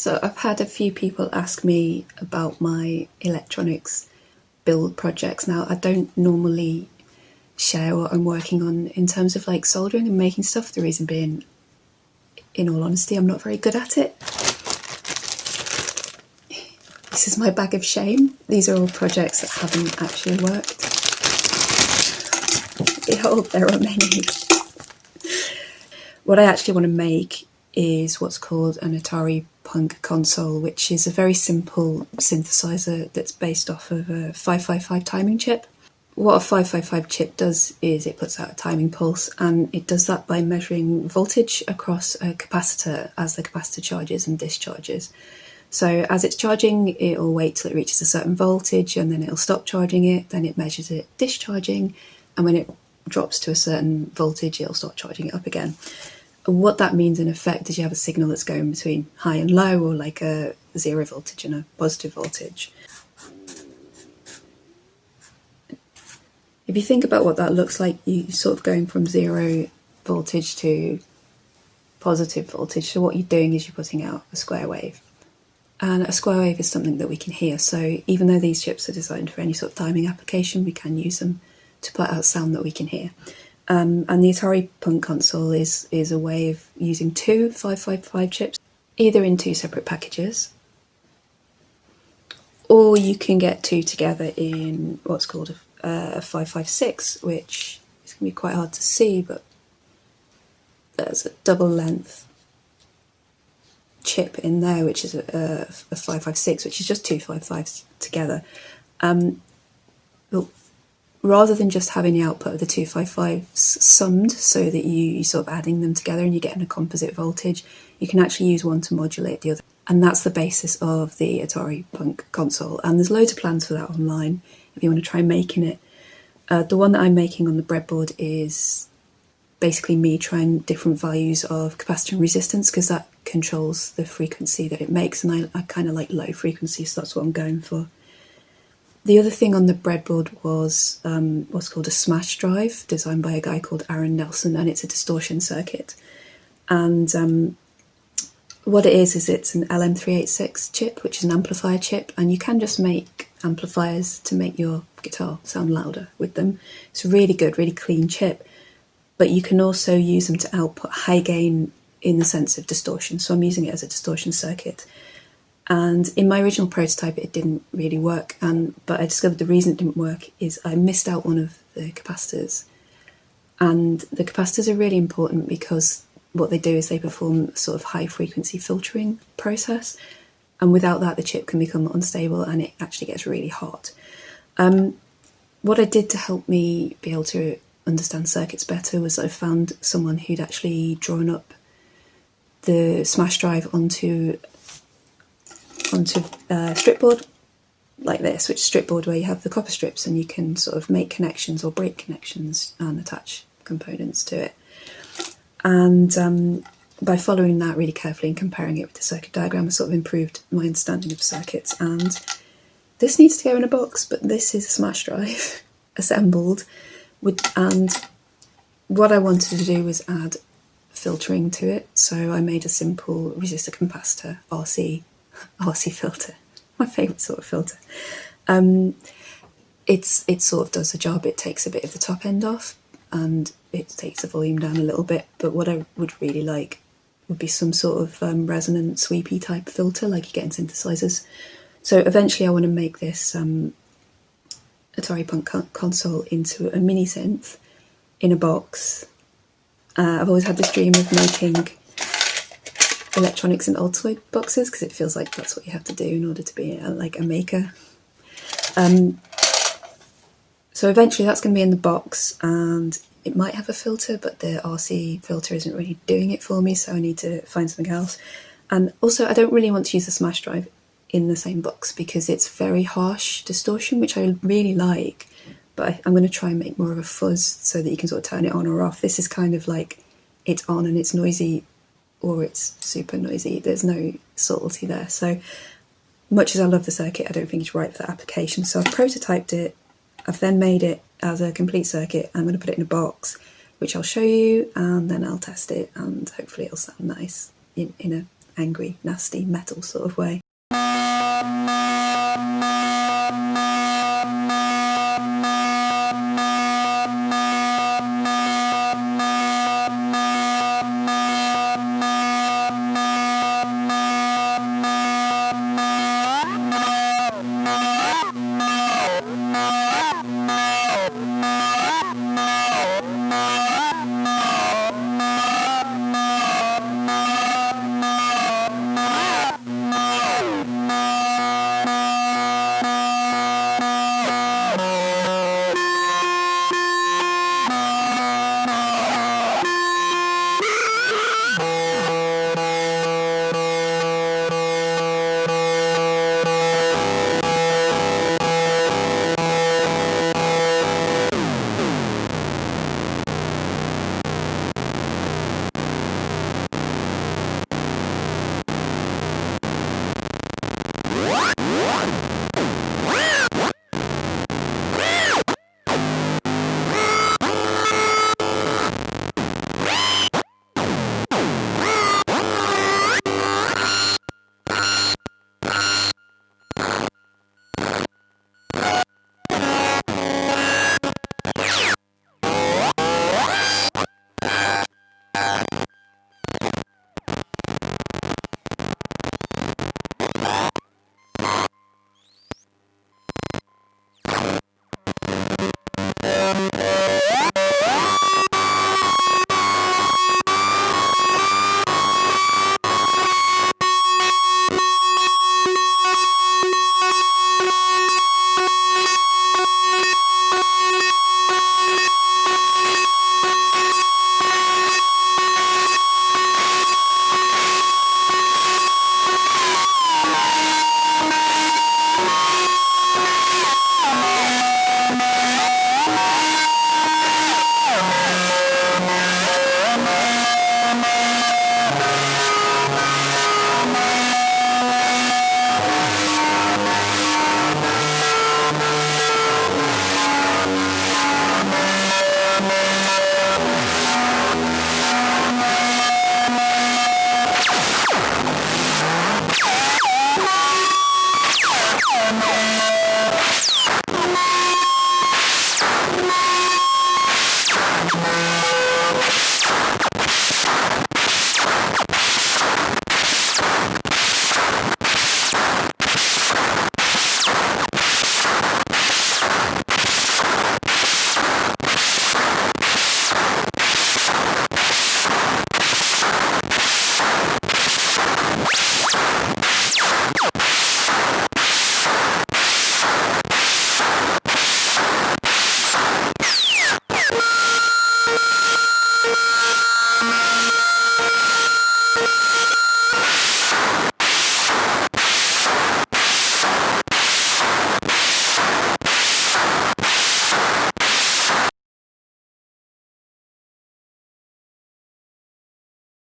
So I've had a few people ask me about my electronics build projects. Now, I don't normally share what I'm working on in terms of like soldering and making stuff. The reason being, in all honesty, I'm not very good at it. This is my bag of shame. These are all projects that haven't actually worked. Behold, there are many. What I actually want to make is what's called an Atari Punk Console, which is a very simple synthesizer that's based off of a 555 timing chip. What a 555 chip does is it puts out a timing pulse, and it does that by measuring voltage across a capacitor as the capacitor charges and discharges. So as it's charging, it'll wait till it reaches a certain voltage, and then it'll stop charging it, then it measures it discharging, and when it drops to a certain voltage, it'll start charging it up again. And what that means in effect is you have a signal that's going between high and low, or like a 0 voltage and a positive voltage. If you think about what that looks like, you're sort of going from 0 voltage to positive voltage. So what you're doing is you're putting out a square wave. And a square wave is something that we can hear. So even though these chips are designed for any sort of timing application, we can use them to put out sound that we can hear. And the Atari Punk Console is a way of using two 555 chips, either in two separate packages, or you can get two together in what's called a 556, which is going to be quite hard to see, but there's a double length chip in there, which is a 556, which is just two 555s together. But rather than just having the output of the two 555s summed so that you're sort of adding them together and you're getting a composite voltage, you can actually use one to modulate the other. And that's the basis of the Atari Punk Console. And there's loads of plans for that online if you want to try making it. The one that I'm making on the breadboard is basically me trying different values of capacitor and resistance, because that controls the frequency that it makes, and I kind of like low frequency, so that's what I'm going for. The other thing on the breadboard was what's called a smash drive, designed by a guy called Aron Nelson, and it's a distortion circuit. And what it is it's an LM386 chip, which is an amplifier chip, and you can just make amplifiers to make your guitar sound louder with them. It's a really good, really clean chip, but you can also use them to output high gain in the sense of distortion. So I'm using it as a distortion circuit. And in my original prototype, it didn't really work. But I discovered the reason it didn't work is I missed out one of the capacitors. And the capacitors are really important because what they do is they perform a sort of high frequency filtering process. And without that, the chip can become unstable and it actually gets really hot. What I did to help me be able to understand circuits better was I found someone who'd actually drawn up the smash drive onto strip board like this, which is strip board where you have the copper strips and you can sort of make connections or break connections and attach components to it. And by following that really carefully and comparing it with the circuit diagram, I sort of improved my understanding of circuits. And this needs to go in a box, but this is a smash drive assembled and what I wanted to do was add filtering to it. So I made a simple resistor capacitor RC filter, my favourite sort of filter. It sort of does the job. It takes a bit of the top end off and it takes the volume down a little bit, but what I would really like would be some sort of resonant sweepy type filter like you get in synthesizers. So eventually I want to make this Atari Punk Console into a mini synth in a box. I've always had this dream of making electronics in old toy boxes because it feels like that's what you have to do in order to be like a maker. So eventually that's going to be in the box and it might have a filter, but the RC filter isn't really doing it for me, so I need to find something else. And also I don't really want to use the smash drive in the same box because it's very harsh distortion, which I really like, but I'm going to try and make more of a fuzz so that you can sort of turn it on or off. This is kind of like it's on and it's noisy or it's super noisy. There's no subtlety there. So much as I love the circuit, I don't think it's right for that application. So I've prototyped it. I've then made it as a complete circuit. I'm going to put it in a box, which I'll show you, and then I'll test it, and hopefully it'll sound nice in an angry, nasty metal sort of way.